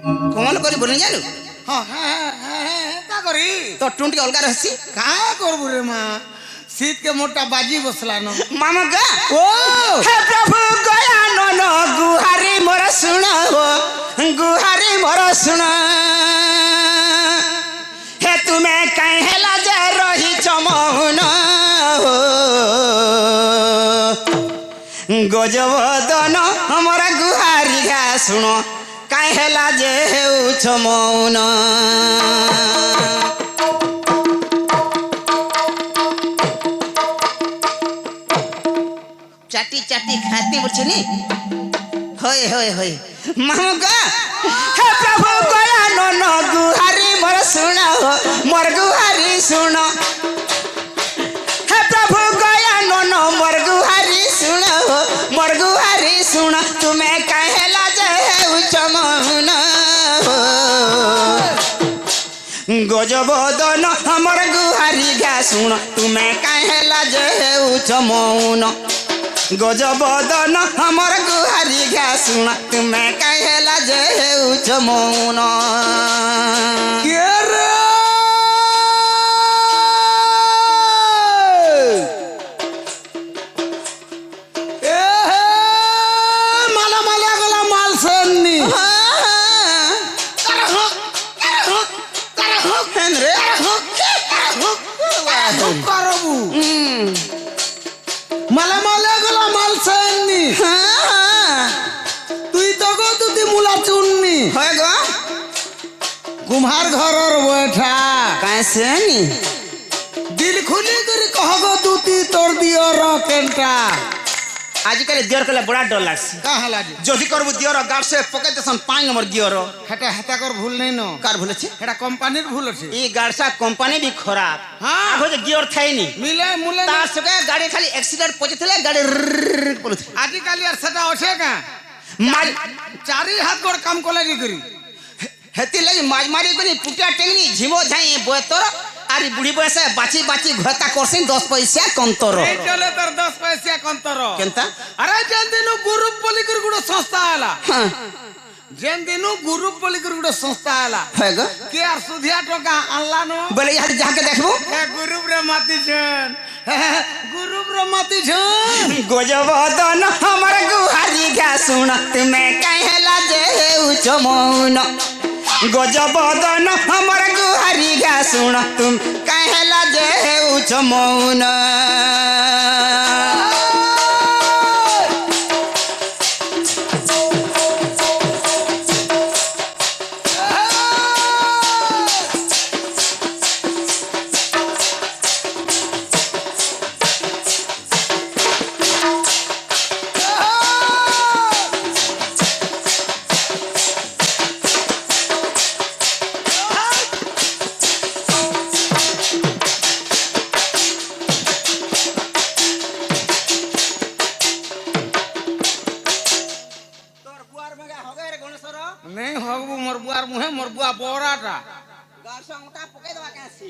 कौन करी बोले जानु हाँ हाँ हाँ का करी तो टुंटी अलगा रहसी का करबु रे माँ शीत के मोटा बाजी बसला न मामा गा ओ हे प्रभु गया नो गुहारी मोर सुन हो गुहारी मोर सुन हे तुम्हें कहला जे रही चमौन हो गजबदन हमारा गुहारी गा सुनो कहला जे चमौन चाटी चाटी खाती बुझनी होय होय होय मामुगा हे प्रभु गया नो गुहारी मोर सुना हो मोर गुहारी सुनो हे प्रभु गया नो मोर गुहारी सुनो हो मोर गुहारी सुनो तुम्हें कहला जे उचमन हो गजबदन हमर गुहारी गा सुनो तुम्हें कहला जे उचमन गजबदन हमर गुहारी गा सुन तुम्हें कहला जे उचमौन के रे ए माला माला गला माल सन्नी हेनरे करबू माला माला गला माल सन्नी तुई तो गो तुती मुला चुन्नी होय गो कुम्हार घर और बैठा कैसे नी दिल खुली कर कह गो तुती तोड़ दियो रो केंटा आजकल दियर कले बड़ा डर लागसी का हलाजी जदी करबु दियर गाड़ से पके देसन 5 नंबर गियर हेटा हेता कर भूल नहीं न कार भूले छे हेटा कंपनीर भूल छे ई गाड़सा कंपनी भी खराब हाँ। आगो जे गियर थाई नी मिले मुले तार सके गाड़ी खाली एक्सीडेंट पहुंचले गाड़ी बोलथे आजकल यार सेटा ओछे का माज चारी हाथ गोड़ काम कोला जी करी हेती लगी माज मारी बनी पुटिया टेंगनी झिमो झाई बोतोर आरी बुढ़ी बयस बाची बाची घता करसिन 10 पैसा कम तोर नहीं चले तर 10 पैसा कम तोर केनता अरे जेन दिनु ग्रुप बोली कर गुडो संस्था आला हां जेन दिनु ग्रुप बोली कर गुडो संस्था आला हेगो के यार सुधिया टका आनला नो बोले यार जाके देखबो हे ग्रुप रे माती छन ग्रुप रे माती छन गजबदन हमर गुहारी गा सुन तुम्हें कहला जे उचमौन गजबदन हमर गुहारी गा सुन तुम कहला जे उचमौन नहीं होगबू मोर बुआर मुहे मोर बुआ बोराटा गासा मोटा पके दवा कैसी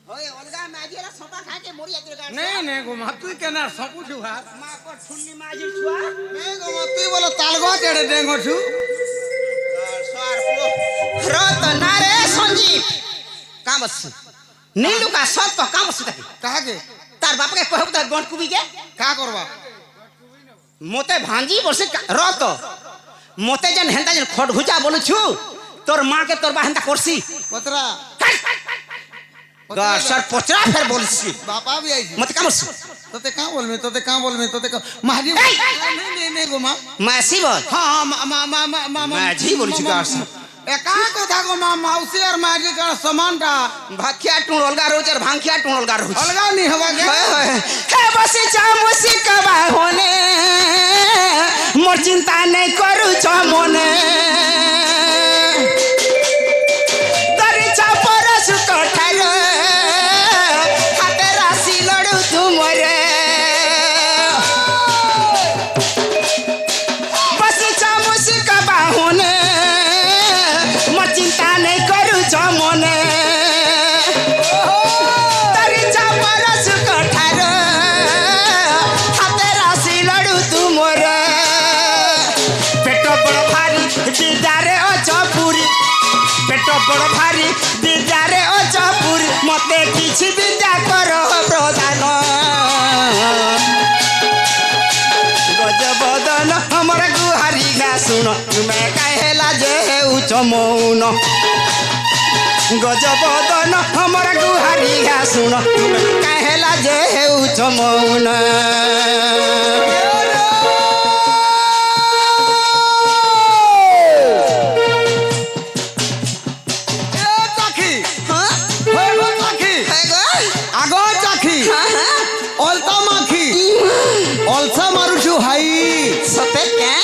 होय अलगा माजीरा सोटा खा के मोरी आके गासा नहीं नहीं गो मातु केना सबु छु हाथ मा को ठुल्ली माजी छुआ नहीं गो मातु बोलो तालगो चढ़े देंगो छु सार को रत नारे संजीव काम बस नीलू का सब तो काम बस कहा के तार बाप के कहब त गंट कुबी के का करबा मोते भांजी बसे रत मोते जन हेंता जन खट घुचा बोलु छु तोर मां के तोर बा हेंता करसी पतरा गार सर पोचरा फेर बोलसी बापा भी आई मत काम बस तोते का बोल में तोते का बोल में तोते का महाजी नहीं गो मां मासी बोल हां हां मा माझी बोलु छु गार सर एका कथा गो मां मौसी और माजी का समानटा भाखिया टुण अलगा रोज और भांखिया टुण अलगा रोज अलगा नहीं हवा के हे बसी चामुसी कबा होने मोर चिंता नहीं करू छ मने दरी चापर सुत ठार हाते राशि लड़ू तुमरे बसी चामुसी कबा होने मोर चिंता नहीं करू छ मने दरी चापर सुत ठार हाते राशि लड़ू तुमरे पेट बड़ भारी বড় ভারি বিদ্যারে অজপুর মতে কিছু বিদ্যা কর প্রধান গজবদন আমার গুহারি গা শুণ তুমি কাহেলা যে হেউছ মৌন গজবদন আমার গুহারি গা শুণ তুমি কাহেলা যে হেউছ মৌন অলসা মারুছু হাই সতে কে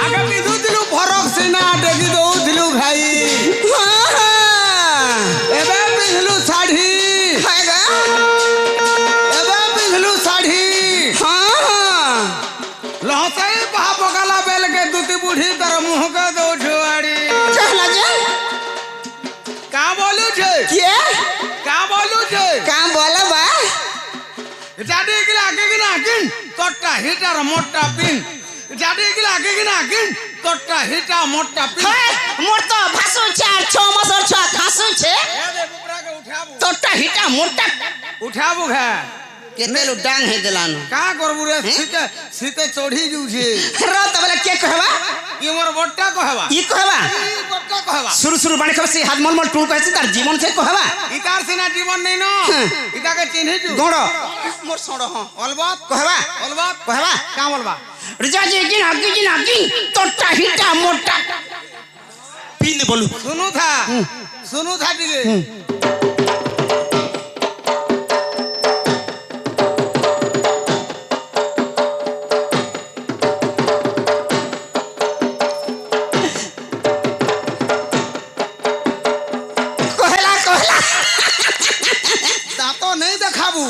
আগে পিধুଥିଲୁ ଫରକ ସିନା ଟେକି ଦଉଥିଲୁ ଭାଇ ଏବେ ପିନ୍ଧିଲୁ ଶାଢ଼ୀ ଏବେ ପିନ୍ଧିଲୁ ଶାଢ଼ୀ ଲହସାଇ ବାହା ପକାଲା ବେଲକେ ଦୁତି ବୁଢୀ ତାର ମୁହଁକେ ଦଉଛୁ ଆଡି कहला जे କା ବୋଲୁଛେ के କା ବୋଲୁଛେ काम बोलबा जाडी गिला आगे गिना आगिन तोटा हिटार मोटा पिन जाडी गिला आगे गिना आगिन तोटा हिटा मोटा पिन हे मोर तो भासु छे 6 मासर छुआ खासु छे ए दे बुपरा के उठाबू तोटा हिटा मोटा उठाबू घा केते लो डांग हे देलानो का करबू रे सीते सीते चढ़ी जुछे र तबला के कहबा ये मोर बट्टा कहबा ई कहबा ई बट्टा कहबा शुरू शुरू बाणी खबसी हाथ मल मल टूल कहसी तार जीवन से कहबा इतार सिना जीवन नै न इता के चिन्हि जु गोड़ मोर सोड़ ह अलबात कहबा कहबा का बोलबा रिजा जी की नागी तोटा हिटा मोटा पीन बोलू सुनु था दिगे दांतो नहीं देखाबू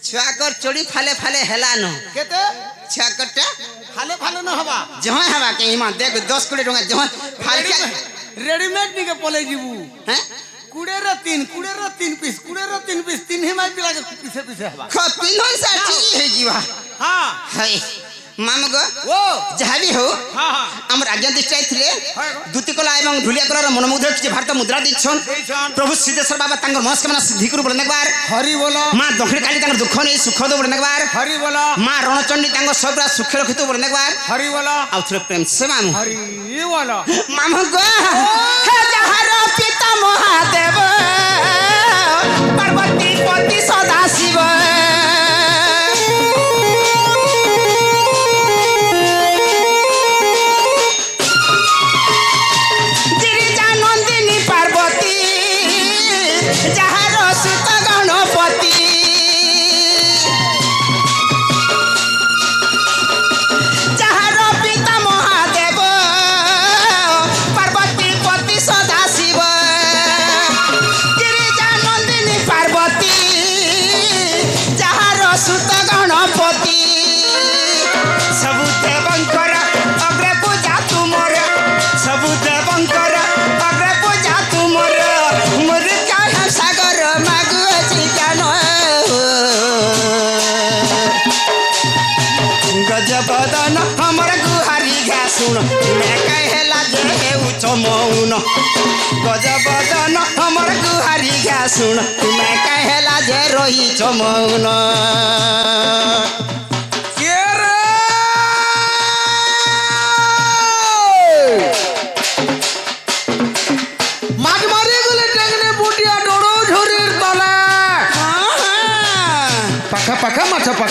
छुआकर चोड़ी फाले फाले हेलानो केते छुआकरटा फाले फाले न हवा जहाँ हवा के इमा देख 10 कोटी टका जहाँ फाल के रेडीमेड निके पले जीबू हैं कुड़े रे 3 पीस तीन ही माई पिला के पीछे पीछे हवा ख पिनो साची है जीवा हां हाय मामगो ओ जहाबी हो हां हां हमर आज्ञा दिष्टाय थिले दुति कला एवं ढुलिया कलार मनमुग्ध कि भारत मुद्रा दिछन प्रभु सिद्धेश्वर बाबा तांगर मनस्कामना सिद्धि करू बोलने बार हरि बोलो मां दक्षिण काली तांगर दुख नै सुख दो बोलने बार हरि बोलो मां रणचंडी तांगर सबरा सुख रखितो बोलने बार हरि बोलो आउथरे प्रेम से मामू हरि बोलो मामगो हे जहार पिता महादेव पार्वती पति सदा शिव गजबदन हमर गुहारी घा सुन मैं कहला जे उच मौन गजबदन हमर गुहारी घा सुन मैं कहला जे रही छ मौन के रे माज मारी गले टेंगने बुटिया डोडो झोरीर तला पाखा पाखा माछा पाखा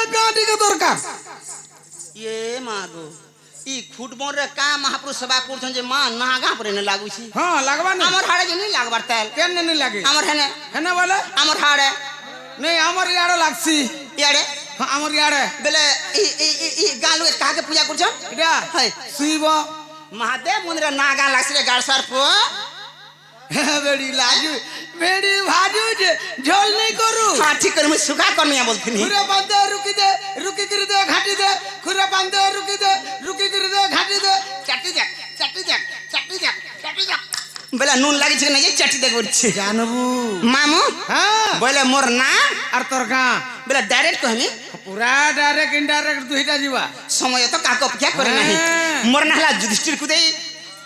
गाड़ी के दरकार ये मागो ई फुटबॉल रे का महापुरुष सेवा करछन जे मां नागा पर ने लागु छी हां लागबा नहीं हमर हाड़े जे नहीं लागबार तेल केन नहीं लागे हमर हेने बोले हमर हाड़े नहीं हमर याडो लागसी याड़े हां हमर याडे बेले ई गालु का के पूजा करछन इडा है सुइब महादेव मंदिर नागा लागसी रे गाड़सार पो बेड़ी लाजू बेड़ी भाजू जे झोल नहीं करू हां ठीक कर मैं सुखा करनिया बोलथिनी खुरे बांधे रुकी कर दे घाटी दे खुरे बांधे रुकी कर दे घाटी दे चाटी जा बेला नून लागि छ नहीं चाटी दे करछि जानबू मामू हां बोले मोर ना और तोर का बेला डायरेक्ट कहनी पूरा डायरेक्ट इनडायरेक्ट दुईटा जीवा समय तो काको क्या करे नहीं मोर ना हला युधिष्ठिर कुदे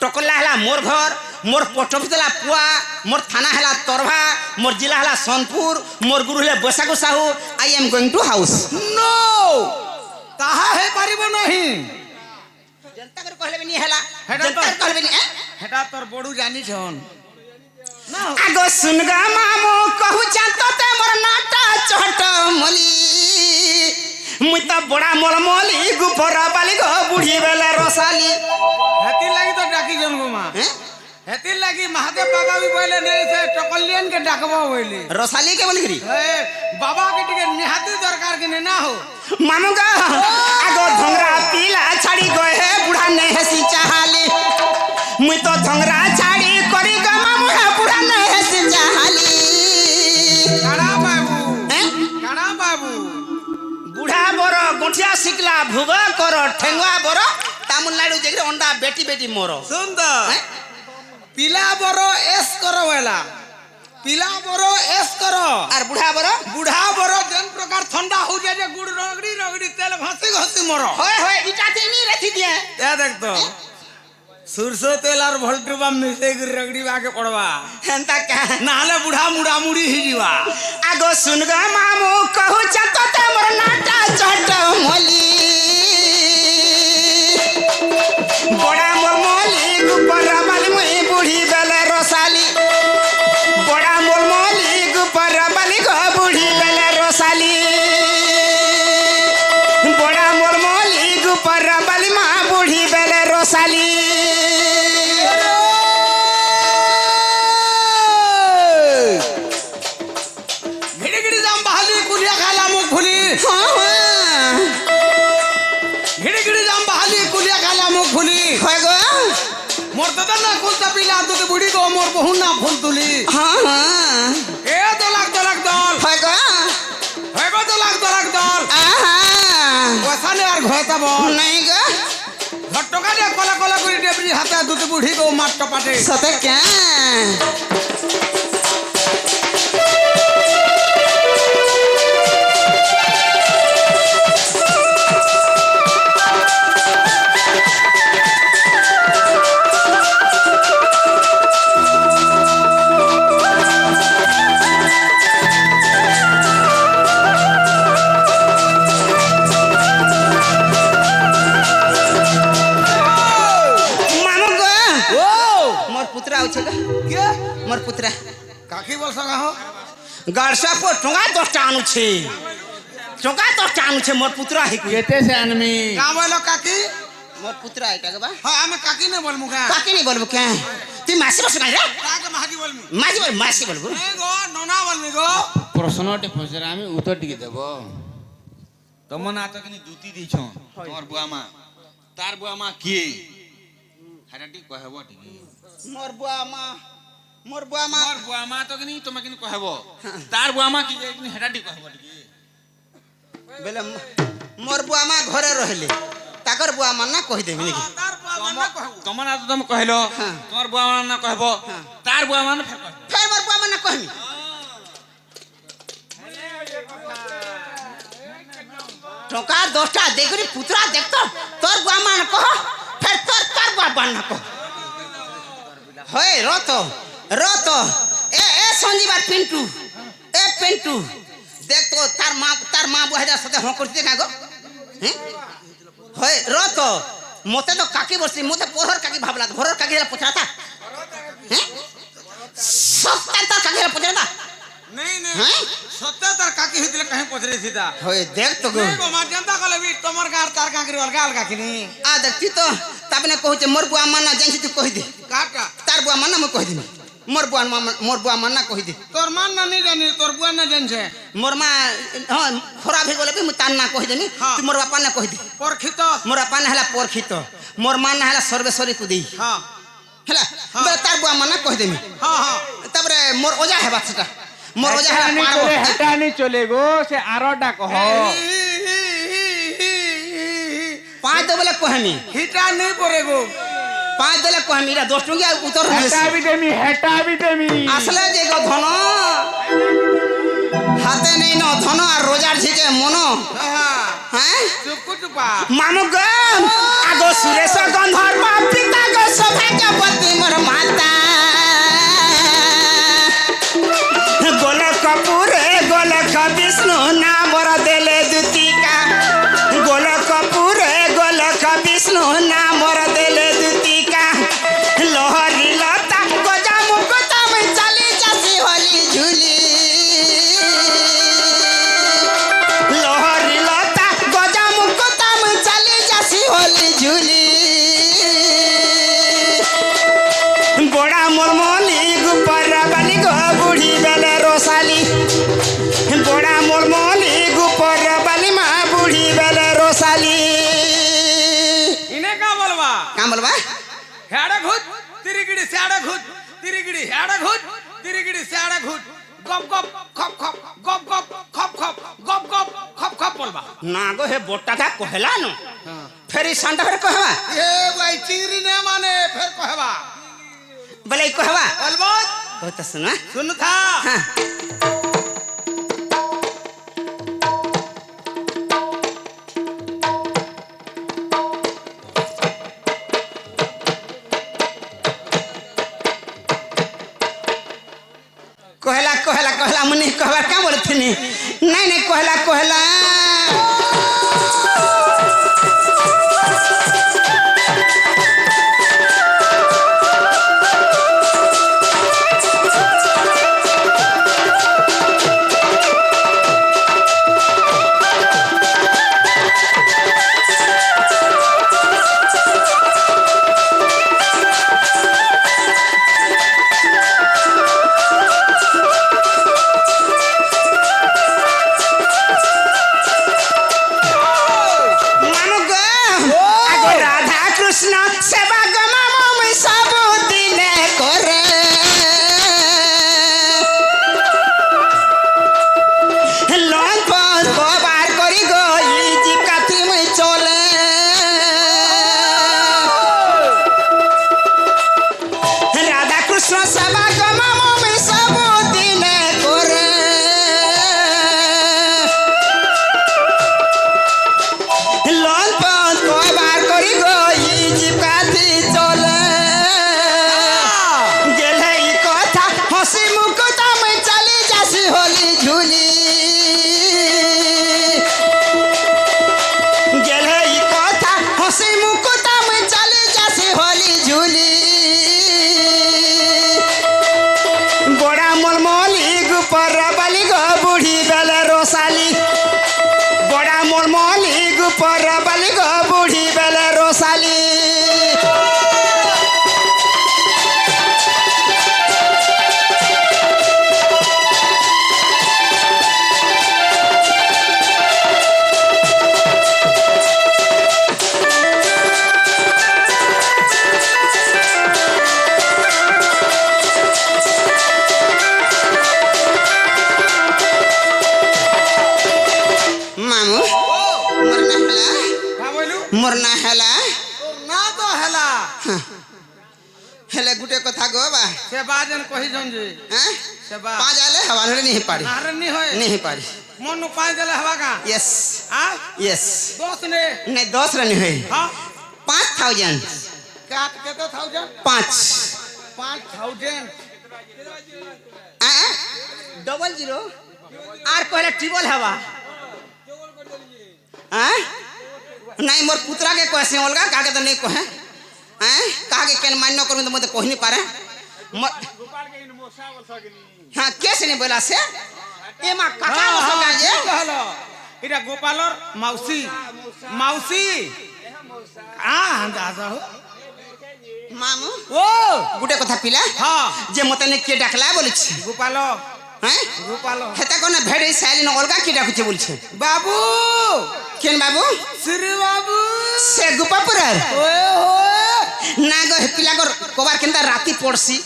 टकला हला मोर घर मोर पोस्ट ऑफिस हला पुआ मोर थाना हला तोरभा मोर जिला हला सोनपुर मोर गुरु हले बसागु Sahu I am going to house नो ताहा है परिबो नहीं जनता कर कहले नहीं हला हेडा जनता तो- कर कहले नहीं हेटा तोर बड़ू जानी छन ना आगो सुन गा मामू कहू जानतो ते मोर नाटा चहट मली मुई त बड़ा मलमली गुफरा बाली गो बुढ़ी बेला रसाली हेती लगी तो डाकी जन गो मां हैं हेती लगी महादेव बाबा भी बोले नहीं से टकलियन के डाकबो बोले रसाली के बोली करी बाबा के टिके निहाती दरकार के ना हो मामू गा आगो धंगरा पीला छाड़ी गए है बुढ़ा नहीं हसी चाहाली मुई तो धंगरा छाड़ी करी ग मामू है बुढ़ा नहीं हसी चाहाली काड़ा बाबू हैं काड़ा बाबू बुढ़ा बरो गोठिया सिकला भुगा करो ठेंगवा बरो तमिलनाडु जेगरे अंडा बेटी बेटी मोरो सुंदर हैं? पिला बरो एस करो वेला पिला बरो एस करो और बुढ़ा बरो बुढ़ा बरो जन प्रकार ठंडा हो जाए जे गुड़ रगड़ी तेल घसी मरो होए होए इटा ते नहीं रखी दिए क्या देख तो सरसों तेल और भोल्टुबा मिसे के रगड़ी बाके पड़वा हंता का नाले बुढ़ा मुड़ा मुड़ी ही जीवा आगो सुन ग मामू कहू चतो ते मोर नाटा चट मोली बड़ा मोरमोली गुपर बाली मुई बूढ़ी बेले रसाली बड़ा मोरमोली गुपर बाली गो बूढ़ी बेले रसाली बड़ा मोरमोली गुपर बाली मां बूढ़ी बेले रसाली घिड़ी घिड़ी जाम बहाली कुलिया खाला मुख फुली हाँ हाँ घिड़ी घिड़ी जाम बहाली कुलिया खाला मुख फुली होए गो मोर तो ना कुलता पिला तो के बुढ़ी को मोर बहु ना फूल तुली हाँ हाँ ए दो लाख दल होए गो हेगो दो लाख दल आहा वैसा ने यार घोता बोल नहीं गो घटका दे कोला कोला करी डेबरी हाथे दूध बुढ़ी को मार टपाटे सते क्या मामू गो ओ मोर पुत्रा आउ छे के मोर पुत्रा काकी बोल सका हो गाड़सा पर टंगा 10टा आनु छे टंगा 10टा आनु छे मोर पुत्रा है केते से आनमी का बोलो काकी मोर पुत्रा है का बा हां हमें काकी ने बोल मुका काकी नहीं बोलबो क्या तू मासी बस ना रे काके महाजी बोल मु मासी बोलबो ए गो नोना बोल मी गो प्रश्नटे पचरा आमी उत्तर टिके देब तम ना तो किनी दूती दी छन तोर बुआ मां तार बुआ मां के हराटी कहबो टिकी मोर बुआ मां मोर बुआ मां तो किनी तुम किनी कहबो तार बुआ मां की किनी हराटी कहबो टिकी बेले मोर बुआ मां घरे रहले ताकर बुआ मां ना कहि देबी नेकी तार पावन ना कहू तम ना तो तुम कहलो हाँ। तोर बुआ मां ना कहबो तार बुआ मां ना फेर कहबो फेर मोर बुआ मां ना कहमी टंका 10टा देखरी पुत्रा देखतो तोर बुआ मां ना कह फेर तोर बुआ मां ना कह होय रोतो ए संजीवा पिंटू ए पिंटू देख तो तार मां बुआ जा सते हो करते का गो हैं होय रोतो मते तो काकी बसली मते पोहर काकी भाबला घरर काकी पछाता हैं सब ता काकी पछाता नहीं नहीं हैं सत्य तार काकी हितले कहीं पचरे सीधा होय देख तो गो नहीं गो मार जनता कले भी तमर गार तार काकरी अलगा अलगा किनी आ देखती तो तबने कहूचे मोर बुआ माना जानसी तू कहि दे काका तार बुआ माना मैं कहि दिनी मोर बुआ माना कहि दे तोर मान ना नहीं जानी तोर बुआ ना जान छे मोर मां हां खराब हे गेले भी मुतान ना कहि देनी हाँ। तू मोर बापा ना कहि दे परखित मोर बापा ना हला परखित मोर मां ना हला सर्वेश्वरी कुदी हां हला बे तार बुआ माना कहि देनी हां हां तबरे मोर ओजा है बात सेटा मोर ओजा है नहीं चले हेटा नहीं चले गो से आरोटा कहो पांच दो बेले कहमी हिटा नहीं पड़ेगो पांच देले कहमी रा 10 टंगिया उतर हेटा भी देमी আসলে যে গো ধন হাতে নেই ন ধন আর রোজার ঝিকে মন हां হ্যাঁ चुप चुपा মামু গো আগো সুরেশ গন্ধর্ব পিতা গো সৌভাগ্যবতী মোর মাতা গোলক বিষ্ণু নাম মোর দেলে দুতিকা গোলক বিষ্ণু নাম মোর দেলে দুতিকা লহরি লতা গজা মুকুতা মই চালি যাসি হলি ঝুলি লহরি লতা গজা মুকুতা মই চালি যাসি হলি ঝুলি বড়া মোর মলি গুপর বালি গো বুড়ি বেলে রসালি বড়া মোর মলি গুপর বালি মা বুড়ি বেলে রসালি इन्हें का बोलवा का बोलबा हेड़ा घुट तिरिगिड़ी स्याड़ा घुट तिरिगिड़ी हेड़ा घुट तिरिगिड़ी स्याड़ा घुट गप गप खप खप गप गप खप खप गप गप खप खप बोलवा ना गो हे बोटाटा कहला न फेरी संडा फेर कहवा ए भाई चिंगरी ने माने फिर कहवा बोले कहवा बोलबो तो त सुना सुन था हां कहला मुनि कहवा क्या बोले थी नहीं कहला मोरना हेला ना तो हेला हेले गुटे कथा गो बा से बाजन कहि जंजे हैं से बा पांच आले हवा नहीं पारी नारे नहीं होय नहीं पारी मन नु पांच देले हवा का यस हां यस दोस्त ने नहीं 10 रन है हां 5000 काट के तो 1000 5 5000 डबल जीरो आर कहले ट्रिपल हवा हैं नहीं मोर पुत्रा के कहसे अलगा काके तो नहीं कहे हैं काके केन मान्य करू तो मते कहि नहीं पारे गोपाल के इन मोसा बोल सकेनी हाँ कैसे नहीं बोला से ए माँ काका नो सका जे कहलो এটা গোপালর মাউসি মাউসি আন্দাজা हो मामू ও गुटे कथा पिला হ্যাঁ जे मते ने के डाकला बोलछि গোপাল हैं গোপাল हेता कोना भेड़े साइल न अलगा के डाकुचे बोलछि বাবু केन बाबू শ্রী বাবু से गुपापुरर ওए होए ना गो पिला गो कोबार केनता राती पड़सी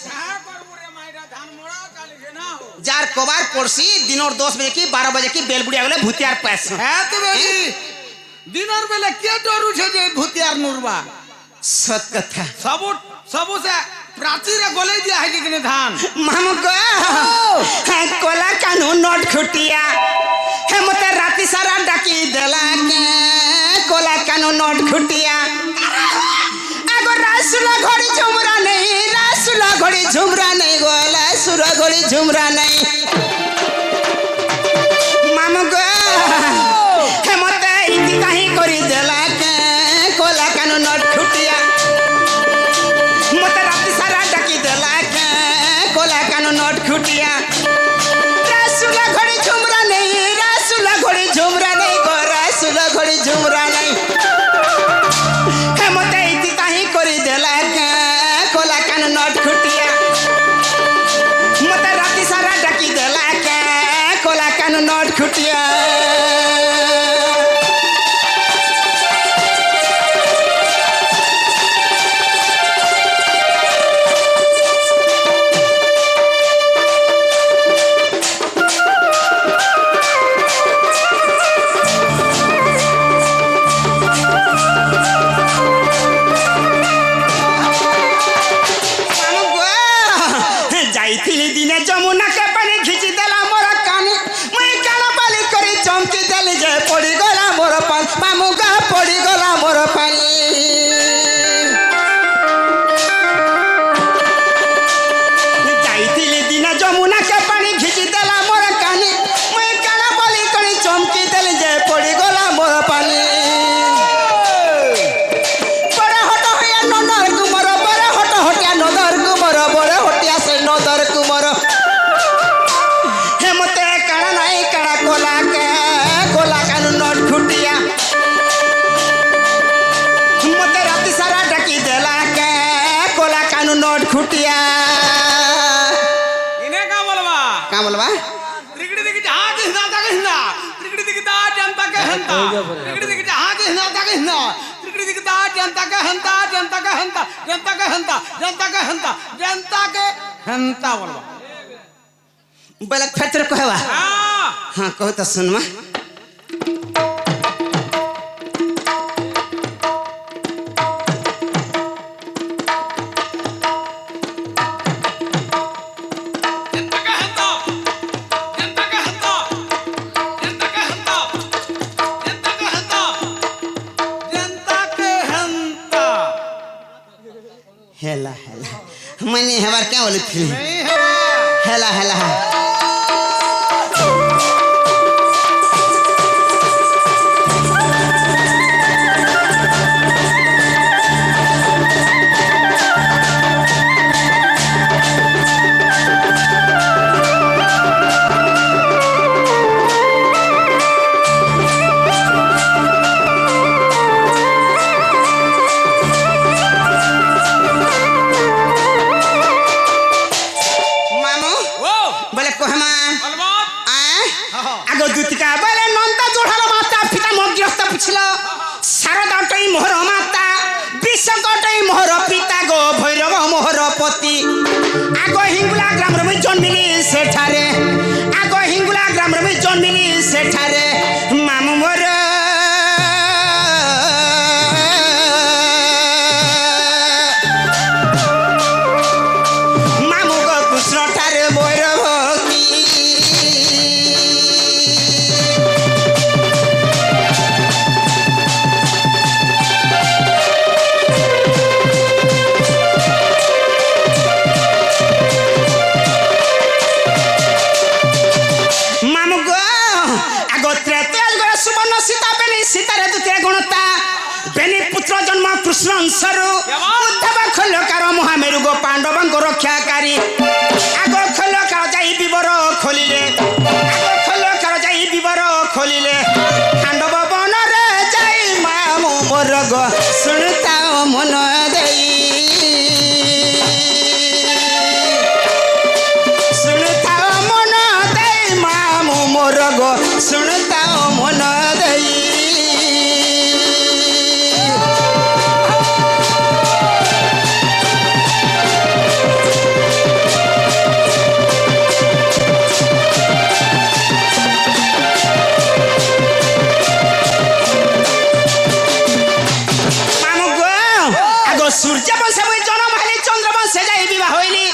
जार कोबार पड़सी दिनोर 10 बजे की 12 बजे की बेलबुड़िया गले भूतियार पैस হ্যাঁ তো বেশি দিনের বেলা কে ডরুছে যে ভূতিয়ার নুরবা सत कथा সবু সবু সে প্রাচীরে গলে দিয়া হয় কিনে ধান मामू को है कोला कानू नोट खुटिया है मते राती सारा डाकी देला के कोला कानू नोट खुटिया आगो रासुला घोड़ी झुमरा नहीं रासुला घोड़ी झुमरा नहीं गोला सुरा घोड़ी झुमरा नहीं मामू को है मते इति काहे करी देला के कोला कानू नोट खुटिया मते राती सारा डाकी देला के कोला कानू नोट खुटिया रासुला घोड़ी झुमरा नहीं रासुला घोड़ी झुमरा नहीं गो रासुला घोड़ी झुमरा नहीं हे मते इति काहे करी देला के कोला कानू नोट खुटिया मते राती सारा डाकी देला के कोला कानू नोट खुटिया जाइथिली दिने जमुना के पानी खिची देला मोर काने मैं काना बाली करी चमकी देली जे पड़ी गला मोर पान मामू गा पड़ी गला मोर पानी जाइथिली दिने जमुना के पानी खिची देला मोर काने मैं काना बाली करी चमकी देली जे पड़ी गला मोर पानी बड़ा हट होया नदर कुमर बड़ा हट हटिया नदर कुमर बड़ा हटिया से नदर कुमर हे मते काना नहीं काना कोला के कोला कानू नोट खुटिया मते राती सारा डाकी देला के कोला कानू नोट खुटिया ইনে কা বলবা का बोलबा ত্রিকড়ি দিকে যা কে হিনা তাকে হিনা ত্রিকড়ি দিকে তা জনতা কে হন্তা ত্রিকড়ি দিকে যা কে হিনা তাকে হিনা ত্রিকড়ি দিকে তা জনতা কে হন্তা জনতা কে হন্তা জনতা কে হন্তা জনতা কে হন্তা জনতা কে হন্তা বলবা बलक फेतर कहवा হ্যাঁ हां कहो तो सुनमा জনতা কে হন্তা জনতা কে হন্তা জনতা কে হন্তা জনতা কে হন্তা জনতা কে হন্তা हेला हेला मैंने हमार क्या बोली थी नहीं है हेला हेला मामू ओ बोले कोहमा अलबात आगो दूतिका बोले नंदा जोड़ालो माता पिता मग्रस्त पुछलो शारदा टई मोहर माता विश्व टई मोहर पिता गो भैरव मोहर पति आगो हिंगुला ग्राम रे जन्मिली सेठारे आगो हिंगुला ग्राम रे जन्मिली सेठारे मामू मोर मामू गो कृष्ण ठारे मोर भक्ति मामू गो आगो त्रेतेल गो सुवर्ण सीता बेनी सीतारे दुते गुणता बेनी पुत्र जन्म कृष्ण अंशरु उद्धव खल्लकार महामेरु गो पांडवंग रक्षाकारी आगो खल्लकार जाई विवर मोर गो सुनता मन देई सुनता मन देई मामू मोर गो सुनता मन देई सूर्य वंश जन्म हेली चंद्र वंश जाई विवाह होइली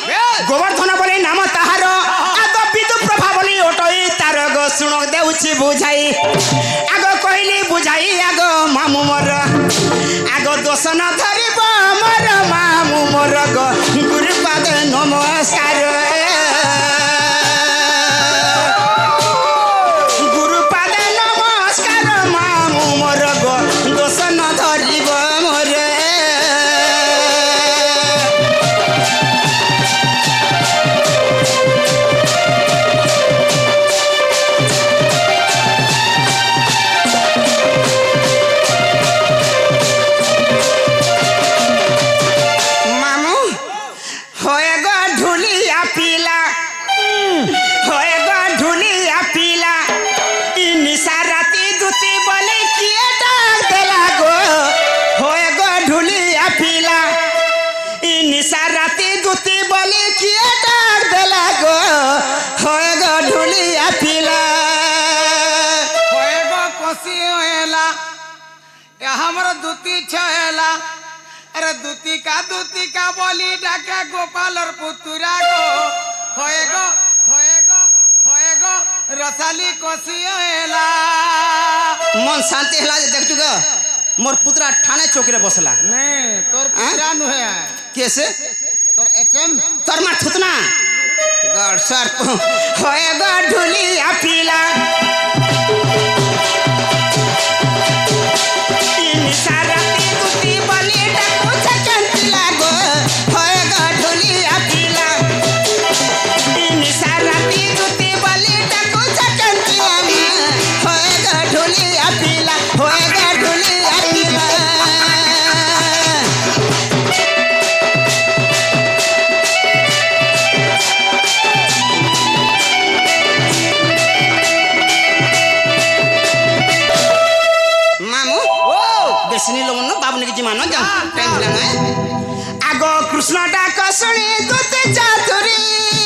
गोवर्धन बोली नाम ताहार आग विदु प्रभा बोली ओटई तार गो सुण देउछि बुझाई आग कहली बुझाई आग मामू मोर आग दोष न धरिब मोर मामू मोर गो गुरुपाद नमस्कार गुरुपाद नमस्कार मामू मोर गो दोष न धरिब मोर हमर दूती छेला अरे दूती का बोली डाके गोपालर पुतुरा गो होए गो रसाली कोसिएला मन शांति हला देख तू ग मोर पुत्रा ठाणे चौकी बसला नहीं तोर पुतरा नुहे कैसे तोर एटम तोर मार थुतना गड़ सर होए गो ढुलिया पीला साराती दूती बोली डाकू छचंती लागो होए गो ढुलिया पीला साराती दूती बोली डाकू छचंती लामा होए गो ढुलिया पीला होए गो ढुलिया पीला बेसनी लोमन बाबुनी की मान टाइम लगा आगो कृष्ण डाक सुनी दूती चातुरी